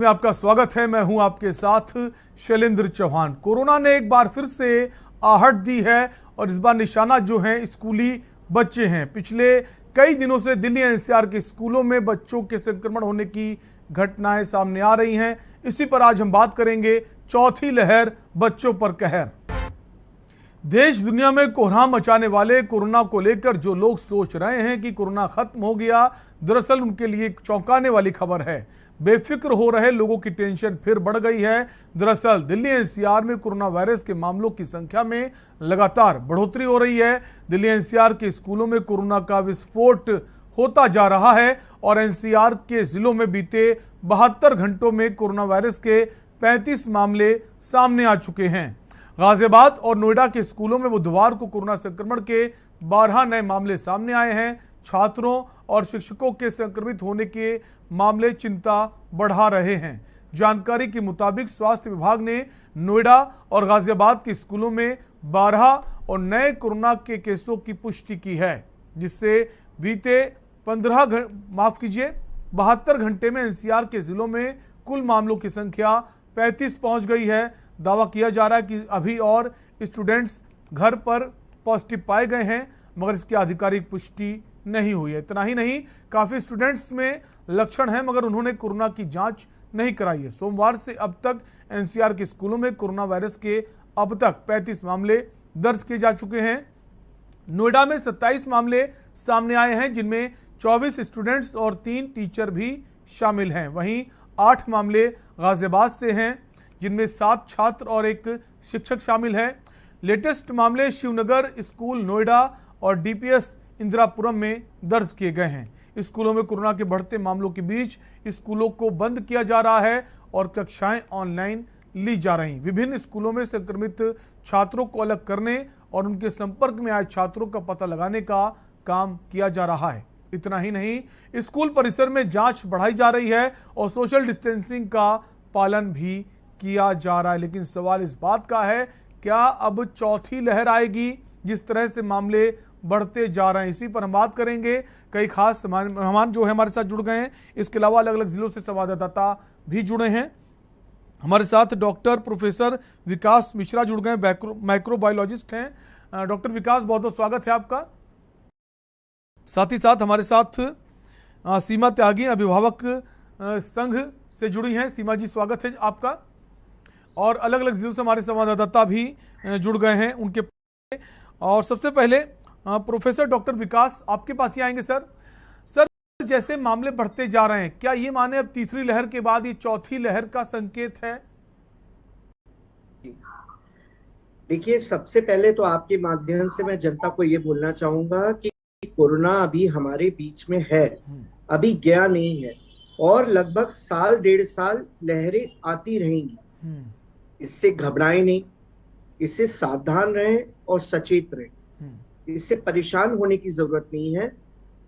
में आपका स्वागत है। मैं हूं आपके साथ शैलेंद्र चौहान। कोरोना ने एक बार फिर से आहट दी है और इस बार निशाना जो है स्कूली बच्चे हैं। पिछले कई दिनों से दिल्ली एनसीआर के स्कूलों में बच्चों के संक्रमण होने की घटनाएं सामने आ रही हैं। इसी पर आज हम बात करेंगे। चौथी लहर बच्चों पर कहर। देश दुनिया में कोहराम मचाने वाले कोरोना को लेकर जो लोग सोच रहे हैं कि कोरोना खत्म हो गया, दरअसल उनके लिए एक चौंकाने वाली खबर है। बेफिक्र हो रहे लोगों की टेंशन फिर बढ़ गई है। दरअसल दिल्ली एनसीआर में कोरोना वायरस के मामलों की संख्या में लगातार बढ़ोतरी हो रही है। दिल्ली एनसीआर के स्कूलों में कोरोना का विस्फोट होता जा रहा है और एनसीआर के जिलों में बीते 72 घंटों में कोरोना वायरस के 35 मामले सामने आ चुके हैं। गाजियाबाद और नोएडा के स्कूलों में बुधवार को कोरोना संक्रमण के 12 नए मामले सामने आए हैं। छात्रों और शिक्षकों के संक्रमित होने के मामले चिंता बढ़ा रहे हैं। जानकारी के मुताबिक स्वास्थ्य विभाग ने नोएडा और गाजियाबाद के स्कूलों में 12 और नए कोरोना के केसों की पुष्टि की है, जिससे बीते 72 घंटे में एनसीआर के जिलों में कुल मामलों की संख्या 35 पहुंच गई है। दावा किया जा रहा है कि अभी और स्टूडेंट्स घर पर पॉजिटिव पाए गए हैं, मगर इसकी आधिकारिक पुष्टि नहीं हुई है। इतना ही नहीं, काफी स्टूडेंट्स में लक्षण हैं मगर उन्होंने कोरोना की जांच नहीं कराई है। सोमवार से अब तक एनसीआर के स्कूलों में कोरोना वायरस के अब तक 35 मामले दर्ज किए जा चुके हैं। नोएडा में 27 मामले सामने आए हैं, जिनमें 24 स्टूडेंट्स और 3 टीचर भी शामिल हैं। वहीं 8 मामले गाजियाबाद से हैं, जिनमें 7 छात्र और 1 शिक्षक शामिल है। लेटेस्ट मामले शिवनगर स्कूल नोएडा और डीपीएस इंदिरापुरम में दर्ज किए गए हैं। स्कूलों में कोरोना के बढ़ते मामलों के बीच स्कूलों को बंद किया जा रहा है और कक्षाएं ऑनलाइन ली जा रही। विभिन्न स्कूलों में संक्रमित छात्रों को अलग करने और उनके संपर्क में आए छात्रों का पता लगाने का काम किया जा रहा है। इतना ही नहीं, स्कूल परिसर में जांच बढ़ाई जा रही है और सोशल डिस्टेंसिंग का पालन भी किया जा रहा है। लेकिन सवाल इस बात का है, क्या अब चौथी लहर आएगी? जिस तरह से मामले बढ़ते जा रहे हैं, इसी पर हम बात करेंगे। कई खास मेहमान जो है हमारे साथ जुड़ गए हैं। इसके अलावा अलग अलग जिलों से संवाददाता भी जुड़े हैं। हमारे साथ डॉक्टर प्रोफेसर विकास मिश्रा जुड़ गए, माइक्रोबायोलॉजिस्ट हैं। डॉक्टर विकास, बहुत बहुत स्वागत है आपका। साथ ही साथ हमारे साथ सीमा त्यागी अभिभावक संघ से जुड़ी हैं। सीमा जी, स्वागत है आपका। और अलग अलग जिलों से हमारे संवाददाता भी जुड़ गए हैं उनके। और सबसे पहले प्रोफेसर डॉक्टर विकास, आपके पास ही आएंगे। सर, जैसे मामले बढ़ते जा रहे हैं, क्या ये माने अब तीसरी लहर के बाद ये चौथी लहर का संकेत है? देखिए, सबसे पहले तो आपके माध्यम से मैं जनता को ये बोलना चाहूंगा कि कोरोना अभी हमारे बीच में है, अभी गया नहीं है और लगभग साल 1.5 साल लहरें आती रहेंगी। इससे घबराएं नहीं, इससे सावधान रहें और सचेत रहें। इससे परेशान होने की जरूरत नहीं है।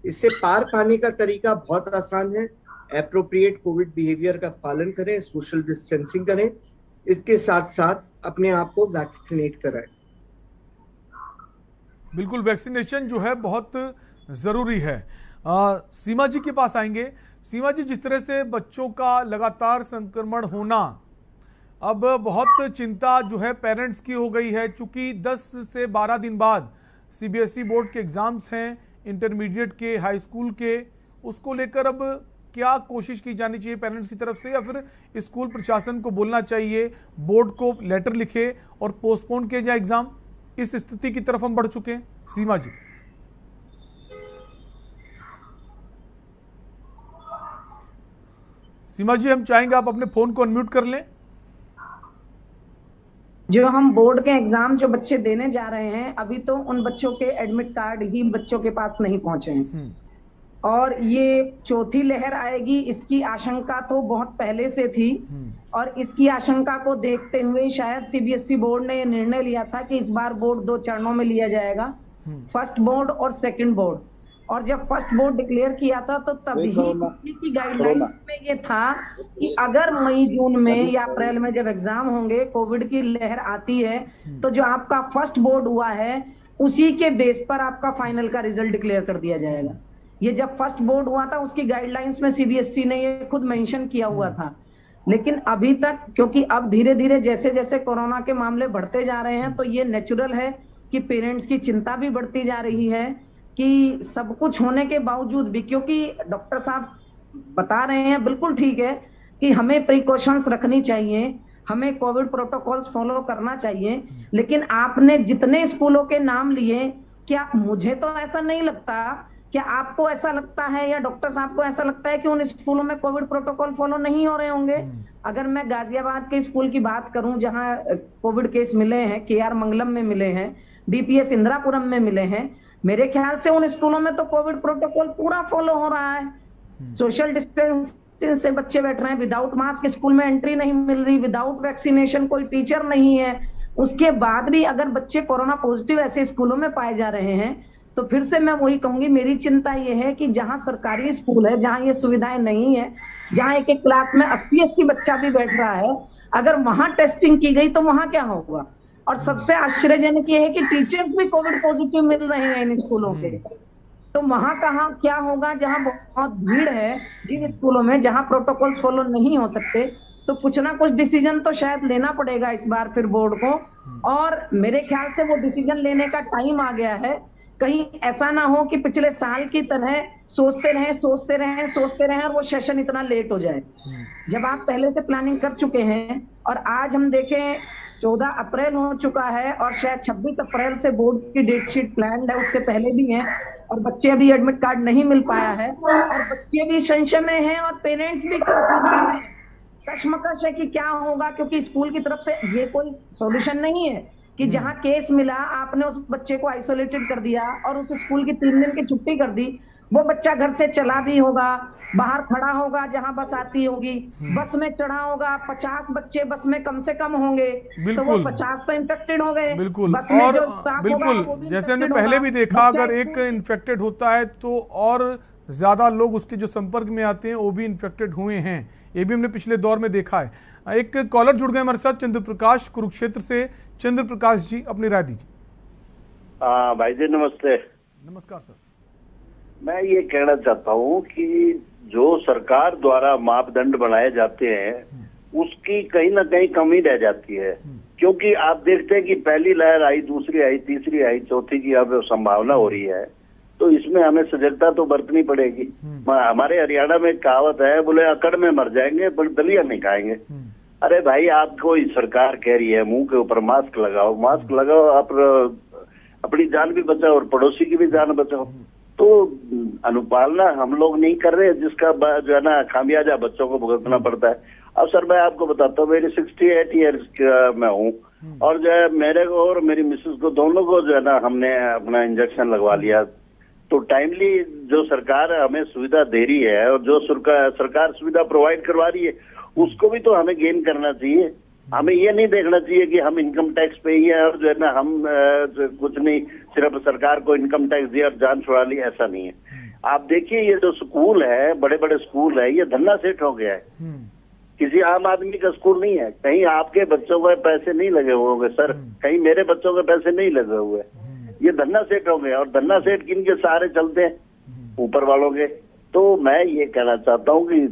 इससे पार पाने का तरीका बहुत आसान है। एप्रोप्रिएट कोविड बिहेवियर का पालन करें, सोशल डिस्टेंसिंग करें, इसके साथ साथ अपने आप को वैक्सीनेट कराएं। बिल्कुल, वैक्सीनेशन जो है बहुत जरूरी है। सीमा जी के पास आएंगे। सीमा जी, जिस तरह से बच्चों का लगातार संक्रमण होना, अब बहुत चिंता जो है पेरेंट्स की हो गई है। चूंकि 10 से 12 दिन बाद सीबीएसई बोर्ड के एग्जाम्स हैं, इंटरमीडिएट के, हाई स्कूल के, उसको लेकर अब क्या कोशिश की जानी चाहिए पेरेंट्स की तरफ से, या फिर स्कूल प्रशासन को बोलना चाहिए बोर्ड को लेटर लिखे और पोस्टपोन किए जाए एग्जाम? इस स्थिति की तरफ हम बढ़ चुके हैं। सीमा जी। सीमा जी, हम चाहेंगे आप अपने फोन को अनम्यूट कर लें। जो हम बोर्ड के एग्जाम जो बच्चे देने जा रहे हैं, अभी तो उन बच्चों के एडमिट कार्ड ही बच्चों के पास नहीं पहुंचे हैं और ये चौथी लहर आएगी, इसकी आशंका तो बहुत पहले से थी। और इसकी आशंका को देखते हुए शायद सीबीएसई बोर्ड ने ये निर्णय लिया था कि इस बार बोर्ड 2 चरणों में लिया जाएगा, फर्स्ट बोर्ड और सेकंड बोर्ड। और जब फर्स्ट बोर्ड डिक्लेयर किया था तो तभी की गाइडलाइंस में ये था कि अगर मई जून में या अप्रैल में जब एग्जाम होंगे, कोविड की लहर आती है, तो जो आपका फर्स्ट बोर्ड हुआ है उसी के बेस पर आपका फाइनल का रिजल्ट डिक्लेयर कर दिया जाएगा। ये जब फर्स्ट बोर्ड हुआ था उसकी गाइडलाइंस में सीबीएसई ने ये खुद मेंशन किया हुआ था। लेकिन अभी तक, क्योंकि अब धीरे धीरे जैसे जैसे कोरोना के मामले बढ़ते जा रहे हैं, तो ये नेचुरल है कि पेरेंट्स की चिंता भी बढ़ती जा रही है कि सब कुछ होने के बावजूद भी, क्योंकि डॉक्टर साहब बता रहे हैं बिल्कुल ठीक है कि हमें प्रिकॉशंस रखनी चाहिए, हमें कोविड प्रोटोकॉल्स फॉलो करना चाहिए, लेकिन आपने जितने स्कूलों के नाम लिए, क्या मुझे तो ऐसा नहीं लगता, क्या आपको ऐसा लगता है या डॉक्टर साहब को ऐसा लगता है कि उन स्कूलों में कोविड प्रोटोकॉल फॉलो नहीं हो रहे होंगे? अगर मैं गाजियाबाद के स्कूल की बात करूं जहां कोविड केस मिले हैं, केआर मंगलम में मिले हैं, डीपीएस इंदिरापुरम में मिले हैं, मेरे ख्याल से उन स्कूलों में तो कोविड प्रोटोकॉल पूरा फॉलो हो रहा है। सोशल डिस्टेंसिंग से बच्चे बैठ रहे हैं, विदाउट मास्क स्कूल में एंट्री नहीं मिल रही, विदाउट वैक्सीनेशन कोई टीचर नहीं है। उसके बाद भी अगर बच्चे कोरोना पॉजिटिव ऐसे स्कूलों में पाए जा रहे हैं, तो फिर से मैं वही कहूंगी, मेरी चिंता ये है कि जहां सरकारी स्कूल है, जहां ये सुविधाएं नहीं है, जहां एक एक क्लास में 80-80 बच्चा भी बैठ रहा है, अगर वहां टेस्टिंग की गई तो वहां क्या होगा? और सबसे आश्चर्यजनक ये है कि टीचर्स भी कोविड पॉजिटिव मिल रहे हैं इन स्कूलों के, तो वहां कहाँ क्या होगा? जहां बहुत भीड़ है जिन स्कूलों में, जहां प्रोटोकॉल्स फॉलो नहीं हो सकते, तो कुछ ना कुछ डिसीजन तो शायद लेना पड़ेगा इस बार फिर बोर्ड को। और मेरे ख्याल से वो डिसीजन लेने का टाइम आ गया है। कहीं ऐसा ना हो कि पिछले साल की तरह सोचते रहे और वो सेशन इतना लेट हो जाए। जब आप पहले से प्लानिंग कर चुके हैं और आज हम देखें 14 अप्रैल हो चुका है और शायद 26 अप्रैल से बोर्ड की डेट शीट प्लान्ड है, उससे पहले भी है, और बच्चे अभी एडमिट कार्ड नहीं मिल पाया है और बच्चे भी संशय में हैं और पेरेंट्स भी कश्मकश है कि क्या होगा, क्योंकि स्कूल की तरफ से ये कोई सॉल्यूशन नहीं है कि जहां केस मिला आपने उस बच्चे को आइसोलेटेड कर दिया और उस स्कूल की 3 दिन की छुट्टी कर दी। वो बच्चा घर से चला भी होगा, बाहर खड़ा होगा जहां बस आती होगी, बस में चढ़ा होगा, 50 बच्चे बस में कम से कम होंगे, तो वो 50 तो इन्फेक्टेड हो गए। बिल्कुल, और बिल्कुल जैसे हमने पहले भी देखा, अगर एक इन्फेक्टेड होता है तो और ज्यादा लोग उसके जो संपर्क में आते हैं वो भी इन्फेक्टेड हुए हैं, ये भी हमने पिछले दौर में देखा है। एक कॉलर जुड़ गए हमारे साथ, चंद्र प्रकाश कुरुक्षेत्र से। चंद्र प्रकाश जी, अपनी राय दीजिए। भाई जी नमस्ते। नमस्कार सर। मैं ये कहना चाहता हूँ कि जो सरकार द्वारा मापदंड बनाए जाते हैं उसकी कहीं ना कहीं कमी रह जाती है, क्योंकि आप देखते हैं कि पहली लहर आई, दूसरी आई, तीसरी आई, चौथी की अब संभावना हो रही है, तो इसमें हमें सजगता तो बरतनी पड़ेगी। हमारे हरियाणा में एक कहावत है, बोले अकड़ में मर जाएंगे पर दलिया नहीं खाएंगे। अरे भाई, आपको सरकार कह रही है मुंह के ऊपर मास्क लगाओ, मास्क लगाओ, आप अपनी जान भी बचाओ और पड़ोसी की भी जान बचाओ। तो अनुपालना हम लोग नहीं कर रहे, जिसका जो है ना खामियाजा बच्चों को भुगतना पड़ता है। अब सर मैं आपको बताता हूँ, मेरी 68 ईयर्स मैं हूँ और जो है मेरे को और मेरी मिसेस को दोनों को जो है ना हमने अपना इंजेक्शन लगवा लिया। तो टाइमली जो सरकार हमें सुविधा दे रही है और जो सरकार सुविधा प्रोवाइड करवा रही है उसको भी तो हमें गेन करना चाहिए। हमें ये नहीं देखना चाहिए कि हम इनकम टैक्स पे ही है और जो है ना हम कुछ नहीं, सिर्फ सरकार को इनकम टैक्स दिया और जान छुड़ा ली, ऐसा नहीं है। आप देखिए ये जो स्कूल है, बड़े बड़े स्कूल है, ये धन्ना सेठ हो गया है, किसी आम आदमी का स्कूल नहीं है। कहीं आपके बच्चों के पैसे नहीं लगे हुए होंगे सर, कहीं मेरे बच्चों के पैसे नहीं लगे हुए, ये धन्ना सेठ हो गए। और धन्ना सेठ किन के सहारे चलते हैं? ऊपर वालों के। तो मैं ये कहना चाहता हूँ कि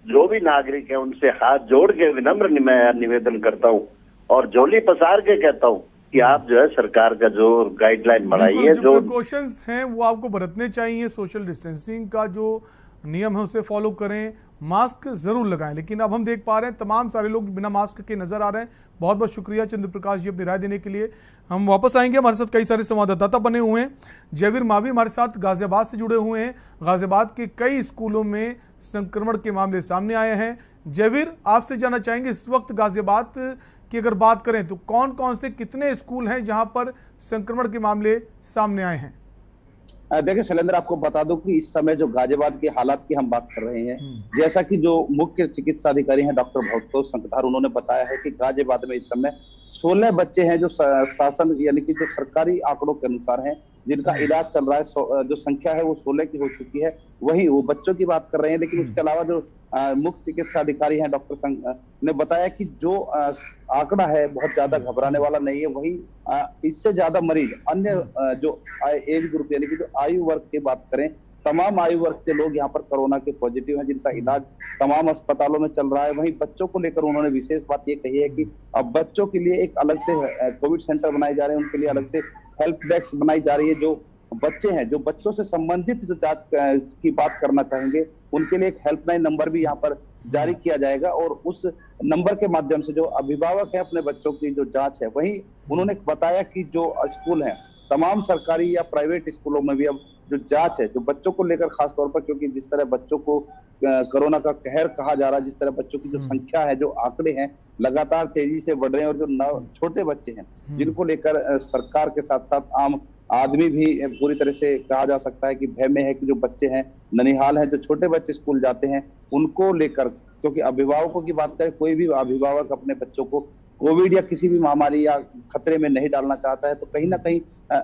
जो भी नागरिक है उनसे हाथ जोड़ के विनम्र निवेदन करता हूँ और झोली पसार के कहता हूँ कि आप जो है सरकार का जो गाइडलाइन बनाइए, जो प्रिकॉशंस हैं वो आपको बरतने चाहिए, सोशल डिस्टेंसिंग का जो नियम है उसे फॉलो करें, मास्क जरूर लगाएं। लेकिन अब हम देख पा रहे हैं तमाम सारे लोग बिना मास्क के नजर आ रहे हैं। बहुत बहुत शुक्रिया चंद्र प्रकाश जी अपनी राय देने के लिए। हम वापस आएंगे, हमारे साथ कई सारे संवाददाता बने हुए हैं। जयवीर मावी हमारे साथ गाजियाबाद से जुड़े हुए हैं। गाजियाबाद के कई स्कूलों में संक्रमण के मामले सामने आए हैं। जयवीर, आपसे जानना चाहेंगे इस वक्त गाजियाबाद की अगर बात करें तो कौन कौन से कितने स्कूल हैं जहां पर संक्रमण के मामले सामने आए हैं? देखिए शैलेंद्र, आपको बता दूं कि इस समय जो गाजियाबाद के हालात की हम बात कर रहे हैं, जैसा कि जो मुख्य चिकित्सा अधिकारी हैं डॉक्टर भवतोष संकधार, उन्होंने बताया है कि गाजियाबाद में इस समय 16 बच्चे हैं जो शासन यानी कि जो सरकारी आंकड़ों के अनुसार हैं जिनका इलाज चल रहा है। जो संख्या है वो 16 की हो चुकी है। वही वो बच्चों की बात कर रहे हैं, लेकिन उसके अलावा जो मुख्य चिकित्सा अधिकारी हैं डॉक्टर संघ ने बताया कि जो आंकड़ा है बहुत ज्यादा घबराने वाला नहीं है। वही इससे ज्यादा मरीज अन्य जो एज ग्रुप यानी कि जो आयु वर्ग की बात करें तमाम आयु वर्ग के लोग यहाँ पर कोरोना के पॉजिटिव हैं, जिनका इलाज तमाम अस्पतालों में चल रहा है। वहीं बच्चों को लेकर उन्होंने विशेष बात ये कही है कि अब बच्चों के लिए एक अलग से कोविड सेंटर बनाए जा रहे हैं, उनके लिए अलग से हेल्प डेस्क बनाई जा रही है। जो बच्चे हैं, जो बच्चों से संबंधित जो जांच की बात करना चाहेंगे, उनके लिए एक हेल्पलाइन नंबर भी यहाँ पर जारी किया जाएगा और उस नंबर के माध्यम से जो अभिभावक है अपने बच्चों की जो जांच है। वहीं उन्होंने बताया कि जो स्कूल हैं, तमाम सरकारी या प्राइवेट स्कूलों में भी अब जो जांच है, जो बच्चों को लेकर खास तौर पर, क्योंकि जिस तरह बच्चों को कोरोना का कहर कहा जा रहा है, जिस तरह बच्चों की जो संख्या है, जो आंकड़े हैं लगातार तेजी से बढ़ रहे हैं और जो छोटे बच्चे हैं जिनको लेकर सरकार के साथ साथ आम आदमी भी पूरी तरह से कहा जा सकता है कि भय में है कि जो बच्चे हैं, ननिहाल हैं, जो छोटे बच्चे स्कूल जाते हैं, उनको लेकर, क्योंकि अभिभावकों की बात करें, कोई भी अभिभावक अपने बच्चों को कोविड या किसी भी महामारी या खतरे में नहीं डालना चाहता है, तो कहीं ना कहीं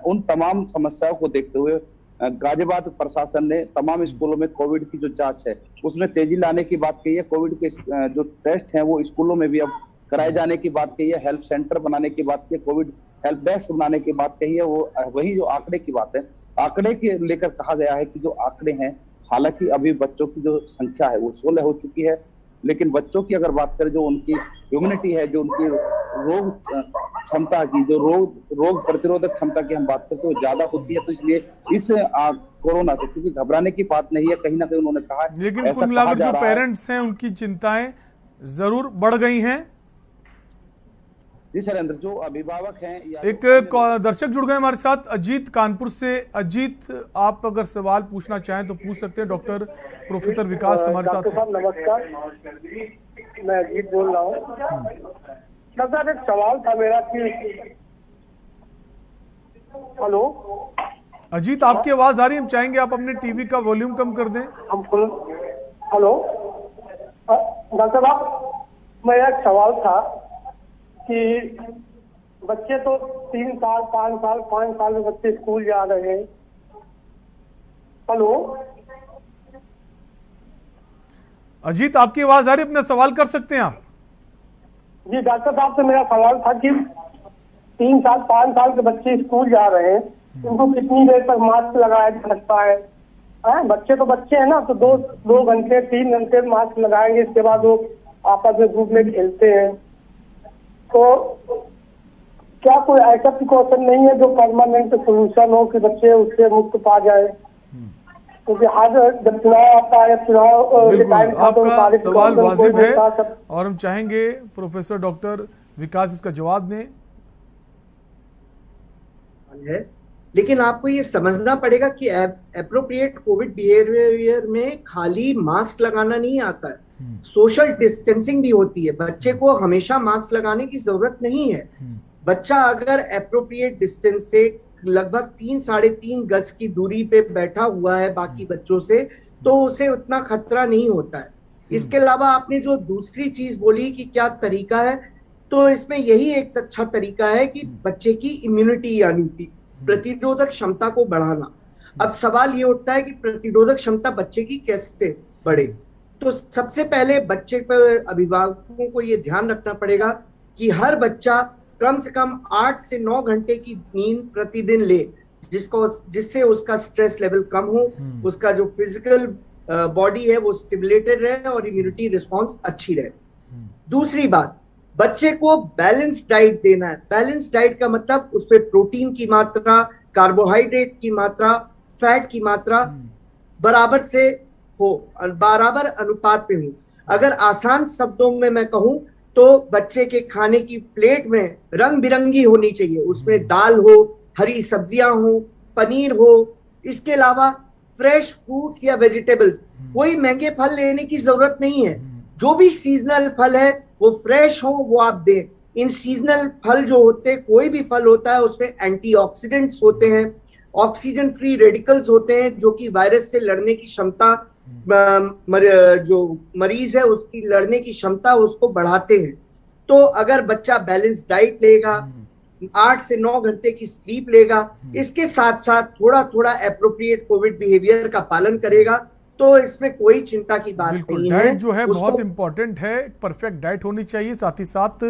उन तमाम समस्याओं को देखते हुए गाजियाबाद प्रशासन ने तमाम स्कूलों में कोविड की जो जांच है उसमें तेजी लाने की बात कही है। कोविड के जो टेस्ट हैं वो स्कूलों में भी अब कराए जाने की बात कही है, हेल्प सेंटर बनाने की बात की है, कोविड हेल्प डेस्क बनाने की बात कही है। वो वही जो आंकड़े की बात है, आंकड़े के लेकर कहा गया है कि जो आंकड़े हैं, हालांकि अभी बच्चों की जो संख्या है वो 16 हो चुकी है, लेकिन बच्चों की अगर बात करें, जो उनकी इम्यूनिटी है, जो उनकी रोग क्षमता की, जो रोग प्रतिरोधक क्षमता की हम बात करते हैं, वो ज्यादा होती है। तो इसलिए इस कोरोना से क्योंकि घबराने की बात नहीं है, कहीं ना कहीं उन्होंने कहा है। लेकिन कुल मिलाकर जो पेरेंट्स हैं उनकी चिंताएं जरूर बढ़ गई हैं। जी शैलेंद्र, जो अभिभावक हैं या एक दर्शक जुड़ गए हमारे साथ, अजीत कानपुर से। अजीत, आप अगर सवाल पूछना चाहें तो पूछ सकते हैं। डॉक्टर प्रोफेसर विकास हमारे साथ हैं। नमस्कार, मैं अजीत बोल रहा हूँ। डॉक्टर, एक सवाल था मेरा कि हेलो अजीत, आपकी आवाज आ रही है, हम चाहेंगे आप अपने टीवी का वॉल्यूम कम कर दें। हम फुल। हेलो डॉक्टर साहब, मेरा एक सवाल था कि बच्चे तो 3 साल 5 साल 5 साल में बच्चे स्कूल जा रहे हैं। हेलो अजीत, आपकी आवाज आ रही है, अपना सवाल कर सकते हैं आप। जी डॉक्टर साहब, से मेरा सवाल था कि 3 साल 5 साल के बच्चे स्कूल जा रहे हैं, उनको कितनी देर तक मास्क लगाया जा सकता है? बच्चे तो बच्चे हैं ना, तो 2 घंटे 3 घंटे मास्क लगाएंगे, इसके बाद वो आपस में ग्रुप में खेलते हैं। तो क्या कोई ऐसा प्रिकॉशन नहीं है जो परमानेंट सोल्यूशन हो कि बच्चे उससे मुक्त पा जाए? क्योंकि आज जब चुनाव आता है, चुनाव के टाइम आपका सवाल वाजिब है और हम चाहेंगे प्रोफेसर डॉक्टर विकास इसका जवाब दें। लेकिन आपको ये समझना पड़ेगा कि एप्रोप्रिएट कोविड बिहेवियर में खाली मास्क लगाना नहीं आता है, सोशल डिस्टेंसिंग भी होती है। बच्चे को हमेशा मास्क लगाने की जरूरत नहीं है। बच्चा अगर एप्रोप्रिएट डिस्टेंस से लगभग 3-3.5 गज की दूरी पे बैठा हुआ है बाकी बच्चों से, तो उसे उतना खतरा नहीं होता है। इसके अलावा आपने जो दूसरी चीज बोली कि क्या तरीका है, तो इसमें यही एक अच्छा तरीका है कि बच्चे की इम्यूनिटी यानी कि प्रतिरोधक क्षमता को बढ़ाना। अब सवाल ये उठता है कि प्रतिरोधक क्षमता बच्चे की कैसे बढ़े। तो सबसे पहले बच्चे पर अभिभावकों को ये ध्यान रखना पड़ेगा कि हर बच्चा कम से कम 8 से 9 घंटे की नींद प्रतिदिन ले, जिससे उसका स्ट्रेस लेवल कम हो, उसका जो फिजिकल बॉडी है वो स्टिमुलेटेड रहे और इम्यूनिटी रिस्पॉन्स अच्छी रहे। दूसरी बात, बच्चे को बैलेंस डाइट देना है। बैलेंस डाइट का मतलब उसमें प्रोटीन की मात्रा, कार्बोहाइड्रेट की मात्रा, फैट की मात्रा बराबर से हो, बराबर अनुपात में हो। अगर आसान शब्दों में मैं कहूं तो बच्चे के खाने की प्लेट में रंग बिरंगी होनी चाहिए, उसमें दाल हो, हरी सब्जियां हो, पनीर हो, इसके अलावा फ्रेश फ्रूट्स या वेजिटेबल्स। कोई महंगे फल लेने की जरूरत नहीं है, जो भी सीजनल फल है वो फ्रेश हो, वो आप दें। इन सीजनल फल जो होते हैं, कोई भी फल होता है उसमें एंटीऑक्सीडेंट्स होते हैं, ऑक्सीजन फ्री रेडिकल्स होते हैं जो कि वायरस से लड़ने की क्षमता, जो मरीज है उसकी लड़ने की क्षमता उसको बढ़ाते हैं। तो अगर बच्चा बैलेंस डाइट लेगा, 8 से 9 घंटे की स्लीप लेगा, इसके साथ साथ थोड़ा थोड़ा एप्रोप्रिएट कोविड बिहेवियर का पालन करेगा, तो इसमें कोई चिंता की बात नहीं है। डाइट जो है बहुत इंपॉर्टेंट है, परफेक्ट डाइट होनी चाहिए। साथ ही साथ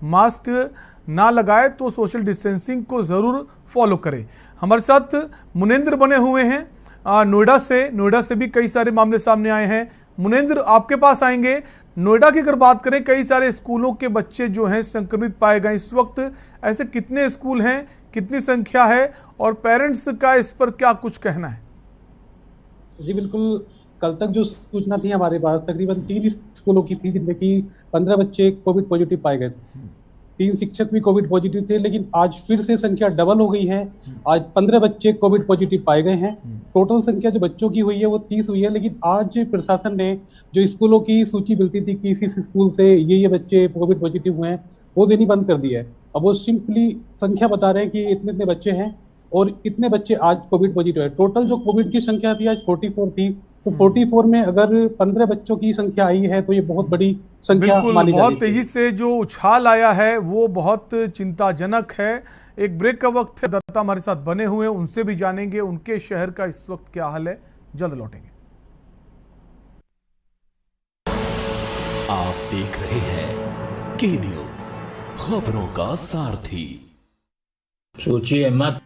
मास्क ना लगाए तो सोशल डिस्टेंसिंग को जरूर फॉलो करें। हमारे साथ मुनेंद्र बने हुए हैं। नोएडा से भी कई सारे मामले सामने आए हैं। मुनेंद्र, आपके पास आएंगे। नोएडा की अगर बात करें, कई सारे स्कूलों के बच्चे जो हैं संक्रमित पाए गए। इस वक्त ऐसे कितने स्कूल हैं, कितनी संख्या है और पेरेंट्स का इस पर क्या कुछ कहना है? जी बिल्कुल, कल तक जो सूचना थी हमारे पास तकरीबन 3 स्कूलों की थी, जिनमें कि 15 बच्चे कोविड पॉजिटिव पाए गए थे। 3 शिक्षक भी कोविड पॉजिटिव थे, लेकिन आज फिर से संख्या डबल हो गई है। आज 15 बच्चे कोविड पॉजिटिव पाए गए हैं। टोटल संख्या जो बच्चों की हुई है वो 30 हुई है। लेकिन आज प्रशासन ने जो स्कूलों की सूची मिलती थी कि इस स्कूल से ये बच्चे कोविड पॉजिटिव हुए हैं, वो देनी बंद कर दी है। अब वो सिंपली संख्या बता रहे हैं कि इतने इतने बच्चे हैं और इतने बच्चे आज कोविड पॉजिटिव है। टोटल जो कोविड की संख्या थी आज 44 थी, तो 44 में अगर 15 बच्चों की संख्या आई है तो ये बहुत बड़ी संख्या मानी जाती है। बहुत तेजी से जो उछाल आया है वो बहुत चिंताजनक है। एक ब्रेक का वक्त है। दत्ता हमारे साथ बने हुए हैं, उनसे भी जानेंगे उनके शहर का इस वक्त क्या हाल है। जल्द लौटेंगे। आप देख रहे हैं के न्यूज, खबरों का सारथी। सोचिए मत,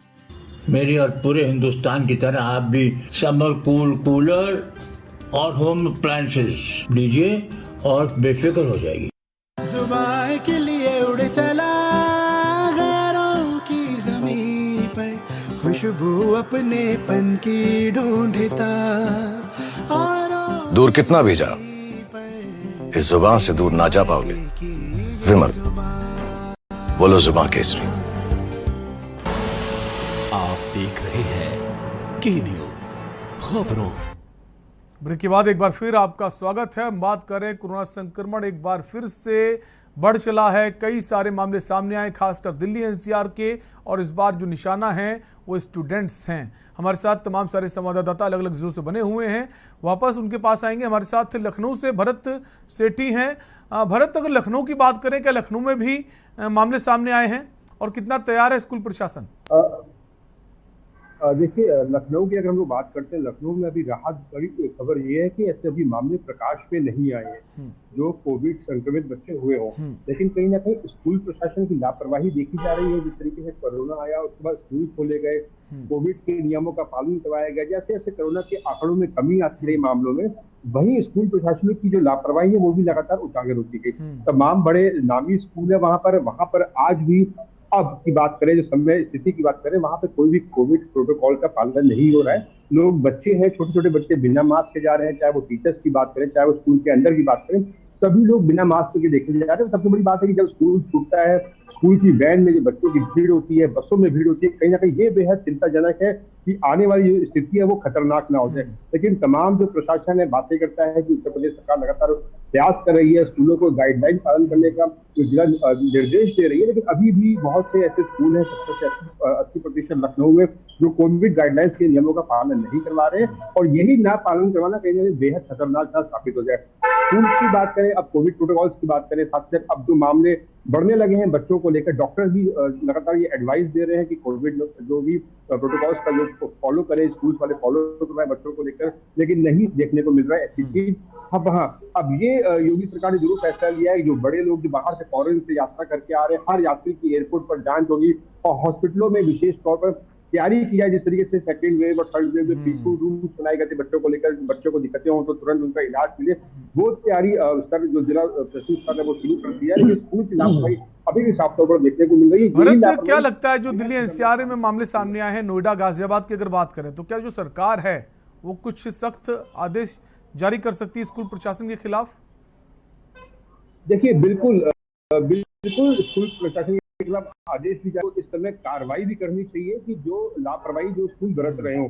मेरी और पूरे हिंदुस्तान की तरह आप भी समर कूलर और होम अप्लायंसेस लीजिए और बेफिक्र हो जाएगी। जुबान के लिए उड़ चला गैरों की ज़मीं पर, खुशबू अपने पन की ढूंढता और दूर कितना भी जा, इस जुबान से दूर ना जा पाओगे। विमल, बोलो जुबान केसरी। आप देख रहे हैं के न्यूज, खबरों। ब्रेक के बाद एक बार फिर आपका स्वागत है। हम बात करें कोरोना संक्रमण एक बार फिर से बढ़ चला है। कई सारे मामले सामने आए, खासकर दिल्ली एनसीआर के, और इस बार जो निशाना है वो स्टूडेंट्स हैं। हमारे साथ तमाम सारे संवाददाता अलग अलग जिलों से बने हुए हैं, वापस उनके पास आएंगे। हमारे साथ लखनऊ से भरत सेठी हैं। भरत, अगर लखनऊ की बात करें, क्या लखनऊ में भी मामले सामने आए हैं और कितना तैयार है स्कूल प्रशासन? देखिए, लखनऊ की अगर हम लोग बात करते हैं, लखनऊ में अभी राहत बड़ी खबर ये है कि ऐसे अभी मामले प्रकाश में नहीं आए हैं जो कोविड संक्रमित बच्चे हुए हों। लेकिन कहीं ना कहीं स्कूल प्रशासन की लापरवाही देखी जा रही है। जिस तरीके से कोरोना आया, उसके बाद स्कूल खोले गए, कोविड के नियमों का पालन करवाया गया, जैसे जैसे कोरोना के आंकड़ों में कमी आती रही मामलों में, वहीं स्कूल प्रशासन की जो लापरवाही है वो भी लगातार उजागर होती गई। तमाम बड़े नामी स्कूल है वहां पर आज भी, अब की बात करें, जो समय स्थिति की बात करें, वहां पे कोई भी कोविड प्रोटोकॉल का पालन नहीं हो रहा है। लोग, बच्चे हैं, छोटे छोटे बच्चे बिना मास्क के जा रहे हैं, चाहे वो टीचर्स की बात करें, चाहे वो स्कूल के अंदर की बात करें, सभी लोग बिना मास्क के देखे जा रहे हैं। सबसे बड़ी बात है कि जब स्कूल छूटता है, स्कूल की वैन में जो बच्चों की भीड़ होती है, बसों में भीड़ होती है, कहीं ना कहीं ये बेहद चिंताजनक है कि आने वाली जो स्थिति है वो खतरनाक ना हो जाए। लेकिन तमाम जो प्रशासन है बातें करता है कि उत्तर प्रदेश सरकार लगातार प्रयास कर रही है स्कूलों को गाइडलाइन पालन करने का जो जिला निर्देश दे रही है, लेकिन अभी भी बहुत से ऐसे स्कूल हैं, 70 से 80% लखनऊ में, जो कोविड गाइडलाइंस के नियमों का पालन नहीं करवा रहे हैं। और यही ना पालन करवाना कहीं ना कहीं बेहद खतरनाक साबित हो जाए। स्कूल की बात करें, अब कोविड प्रोटोकॉल्स की बात करें, साथ ही अब जो मामले बढ़ने लगे हैं बच्चों को लेकर, डॉक्टर भी लगातार ये एडवाइस दे रहे हैं कि कोविड जो भी प्रोटोकॉल्स का जो फॉलो करें, स्कूल वाले फॉलो करवाएं बच्चों को लेकर, लेकिन नहीं देखने को मिल रहा है ऐसी चीज। अब ये योगी सरकार ने जरूर फैसला लिया है, जो बड़े लोग जो बाहर से फॉरेन से यात्रा करके आ रहे हैं, हर यात्री की एयरपोर्ट पर जांच होगी और हॉस्पिटलों में विशेष तौर पर तैयारी की जाए। जिस तरीके से सेकेंड वेव और थर्ड वेव में पीछू रूम्स बनाए गए थे बच्चों को लेकर, बच्चों को दिक्कतें हो तो तुरंत उनका इलाज मिले, वो तैयारी सर जो जिला प्रशासन स्तर है वो शुरू कर दिया है। लेकिन स्कूल की लापरवाही अभी भी साफ तौर पर देखने को मिल रही है। भरत, क्या लगता है जो दिल्ली एनसीआर में मामले सामने आए हैं, नोएडा, गाजियाबाद की अगर बात करें, तो क्या जो सरकार है वो कुछ सख्त आदेश जारी कर सकती है स्कूल प्रशासन के खिलाफ? देखिए, बिल्कुल स्कूल प्रशासन के खिलाफ आदेश भी जारी, इस समय कार्रवाई भी करनी चाहिए कि जो लापरवाही जो स्कूल बरत रहे हो,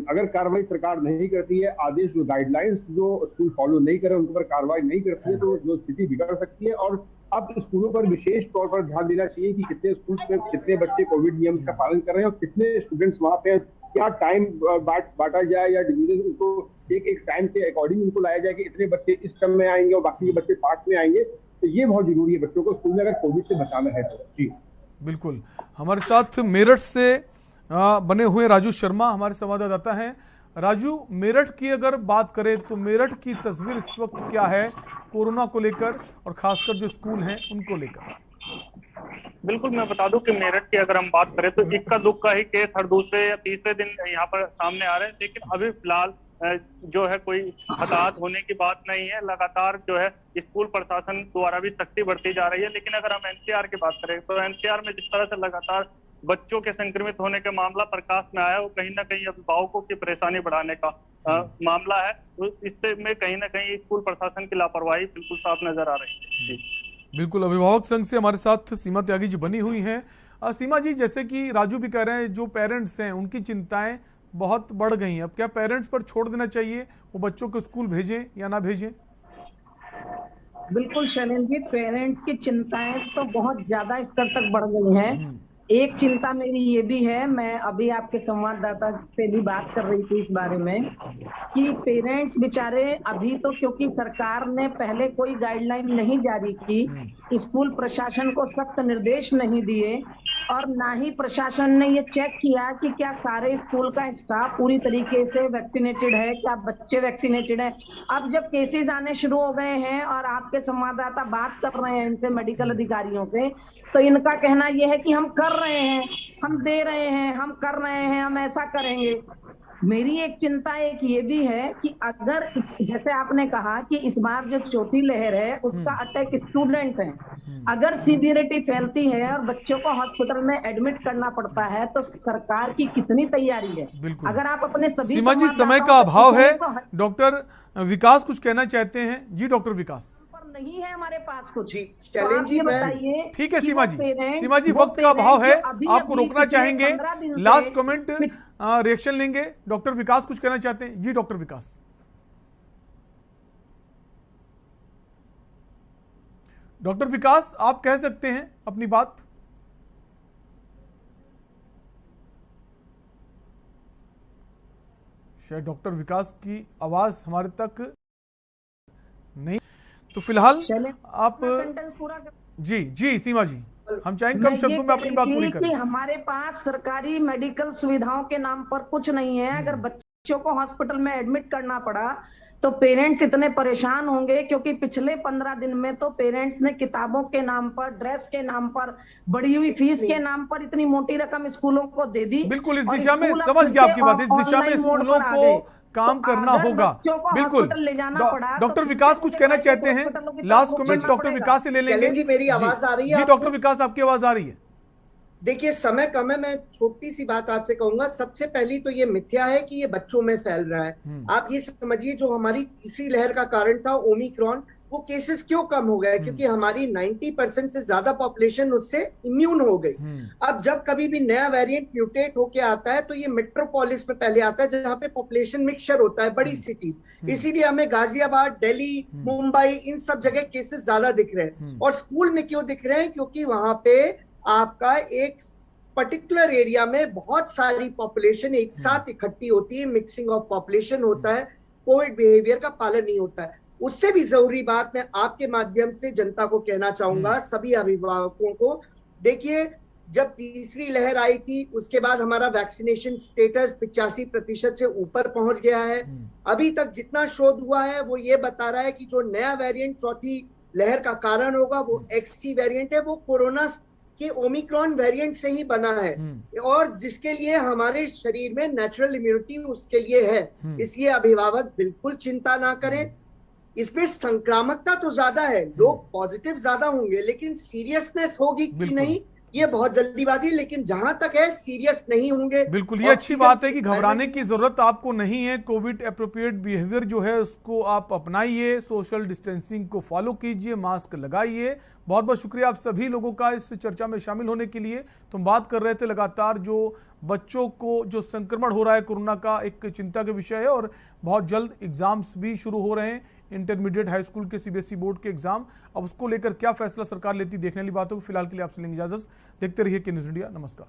अगर कार्रवाई सरकार नहीं करती है, आदेश जो गाइडलाइंस जो स्कूल फॉलो नहीं करे उनके पर कार्रवाई नहीं करती है, तो जो स्थिति बिगड़ सकती है। और अब स्कूलों पर विशेष तौर पर ध्यान देना चाहिए कि कितने स्कूल में कितने बच्चे कोविड नियम का पालन कर रहे हैं और कितने स्टूडेंट्स वहां पे, क्या टाइम बांटा जाए या डिवीजन उनको एक टाइम के अकॉर्डिंग उनको लाया जाए कि इतने बच्चे इस टर्म में आएंगे और बाकी के बच्चे पार्ट में आएंगे। तो ये बहुत जरूरी है बच्चों को स्कूल में अगर कोविड से बचाना है तो। जी बिल्कुल। हमारे साथ मेरठ से बने हुए राजू शर्मा हमारे संवाददाता हैं। राजू, मेरठ की अगर बात करें तो मेरठ की तस्वीर इस वक्त क्या है कोरोना को लेकर और खासकर जो स्कूल हैं उनको लेकर? बिल्कुल, मैं बता दूं कि मेरठ की अगर हम बात करें तो इक्का दुक्का ही केस हर दूसरे या तीसरे दिन यहाँ पर सामने आ रहे हैं, लेकिन अभी फिलहाल जो है कोई हताहत होने की बात नहीं है। लगातार जो है स्कूल प्रशासन द्वारा भी सख्ती बढ़ती जा रही है। लेकिन अगर हम एनसीआर की बात करें तो एनसीआर में जिस तरह से लगातार बच्चों के संक्रमित होने का मामला प्रकाश में आया, वो कहीं ना कहीं अभिभावकों की परेशानी बढ़ाने का मामला है। तो इससे में कहीं ना कहीं स्कूल प्रशासन की लापरवाही बिल्कुल साफ नजर आ रही है। बिल्कुल, अभिभावक संघ से हमारे साथ सीमा त्यागी जी बनी हुई हैं। सीमा जी, जैसे कि राजू भी कह रहे हैं, जो पेरेंट्स हैं उनकी चिंताएं बहुत बढ़ गई हैं। अब क्या पेरेंट्स पर छोड़ देना चाहिए, वो बच्चों को स्कूल भेजें या ना भेजें? बिल्कुल शैलेंद्र जी, पेरेंट्स की चिंताएं तो बहुत ज्यादा स्तर तक बढ़ गई हैं। एक चिंता मेरी ये भी है, मैं अभी आपके संवाददाता से भी बात कर रही थी इस बारे में, कि पेरेंट्स बेचारे अभी तो, क्योंकि सरकार ने पहले कोई गाइडलाइन नहीं जारी की, स्कूल प्रशासन को सख्त निर्देश नहीं दिए, और ना ही प्रशासन ने ये चेक किया कि क्या सारे स्कूल का स्टाफ पूरी तरीके से वैक्सीनेटेड है, क्या बच्चे वैक्सीनेटेड है। अब जब केसेस आने शुरू हो गए हैं और आपके संवाददाता बात कर रहे हैं इनसे, मेडिकल अधिकारियों से, तो इनका कहना यह है कि हम कर रहे हैं, हम दे रहे हैं, हम कर रहे हैं, हम ऐसा करेंगे। मेरी एक चिंता एक ये भी है कि अगर जैसे आपने कहा कि इस बार जो चौथी लहर है उसका अटैक स्टूडेंट है, अगर सीवियरिटी फैलती है और बच्चों को हॉस्पिटल में एडमिट करना पड़ता है तो सरकार की कितनी तैयारी है। अगर आप अपने सभी सीमा जी, समय का अभाव है, डॉक्टर विकास कुछ कहना चाहते हैं? जी डॉक्टर विकास। नहीं है हमारे पास कुछ। जी चैलेंज जी, बताइए। ठीक है सीमा जी, सीमा जी वक्त का अभाव है, आपको रोकना चाहेंगे, लास्ट कमेंट रिएक्शन लेंगे। डॉक्टर विकास कुछ कहना चाहते हैं? जी डॉक्टर विकास। डॉक्टर विकास, आप कह सकते हैं अपनी बात। शायद डॉक्टर विकास की आवाज हमारे तक नहीं, तो फिलहाल आप जी सीमा जी, हम चाहेंगे कम शब्दों में अपनी बात पूरी करें। हमारे पास सरकारी मेडिकल सुविधाओं के नाम पर कुछ नहीं है। अगर बच्चों को हॉस्पिटल में एडमिट करना पड़ा तो पेरेंट्स इतने परेशान होंगे, क्योंकि पिछले 15 दिन में तो पेरेंट्स ने किताबों के नाम पर, ड्रेस के नाम पर, बढ़ी हुई फीस के नाम पर इतनी मोटी रखम स्कूलों को दे दी। बिल्कुल, इस दिशा में समझ गया आपकी बात, इस दिशा में स्कूलों को काम करना होगा। बिल्कुल, डॉक्टर विकास कुछ कहना चाहते हैं? लास्ट कमेंट डॉक्टर विकास से ले लेंगे। जी मेरी आवाज आ रही है? जी डॉक्टर विकास, आपकी आवाज आ रही है। देखिए समय कम है, मैं छोटी सी बात आपसे कहूंगा। सबसे पहली तो ये मिथ्या है कि ये बच्चों में फैल रहा है। आप ये समझिए, जो हमारी तीसरी लहर का कारण था ओमिक्रॉन, वो केसेस क्यों कम हो गए? क्योंकि हमारी 90% से ज्यादा पॉपुलेशन उससे इम्यून हो गई। अब जब कभी भी नया वेरिएंट म्यूटेट होके आता है तो ये मेट्रोपोलिस में पहले आता है, जहां पे पॉपुलेशन मिक्सचर होता है, बड़ी सिटीज। इसीलिए हमें गाजियाबाद, दिल्ली, मुंबई, इन सब जगह केसेस ज्यादा दिख रहे हैं। और स्कूल में क्यों दिख रहे हैं? क्योंकि वहां पे आपका एक पर्टिकुलर एरिया में बहुत सारी पॉपुलेशन एक साथ इकट्ठी होती है, मिक्सिंग ऑफ पॉपुलेशन होता है, कोविड बिहेवियर का पालन नहीं होता है। उससे भी जरूरी बात मैं आपके माध्यम से जनता को कहना चाहूंगा, सभी अभिभावकों को। देखिए, जब तीसरी लहर आई थी उसके बाद हमारा वैक्सीनेशन स्टेटस 85% से ऊपर पहुंच गया है। अभी तक जितना शोध हुआ है वो ये बता रहा है कि जो नया वेरिएंट चौथी लहर का कारण होगा वो XC वेरिएंट है, वो कोरोना के ओमिक्रॉन वेरिएंट से ही बना है, और जिसके लिए हमारे शरीर में नेचुरल इम्यूनिटी उसके लिए है। इसलिए अभिभावक बिल्कुल चिंता ना करें। इसमें संक्रामकता तो ज्यादा है, लोग पॉजिटिव ज्यादा होंगे, लेकिन सीरियसनेस होगी कि नहीं ये बहुत जल्दीबाजी, लेकिन जहां तक है सीरियस नहीं होंगे। बिल्कुल, ये अच्छी बात है कि घबराने की जरूरत आपको नहीं है। कोविड एप्रोप्रिएट बिहेवियर जो है उसको आप अपनाइए, सोशल डिस्टेंसिंग को फॉलो कीजिए, मास्क लगाइए। बहुत बहुत शुक्रिया आप सभी लोगों का इस चर्चा में शामिल होने के लिए। तुम बात कर रहे थे लगातार जो बच्चों को जो संक्रमण हो रहा है कोरोना का, एक चिंता का विषय है, और बहुत जल्द एग्जाम्स भी शुरू हो रहे हैं, इंटरमीडिएट हाई स्कूल के CBSE बोर्ड के एग्जाम। अब उसको लेकर क्या फैसला सरकार लेती देखने वाली बात होगी। फिलहाल के लिए आपसे लेंगे इजाजत। देखते रहिए के न्यूज़ इंडिया। नमस्कार।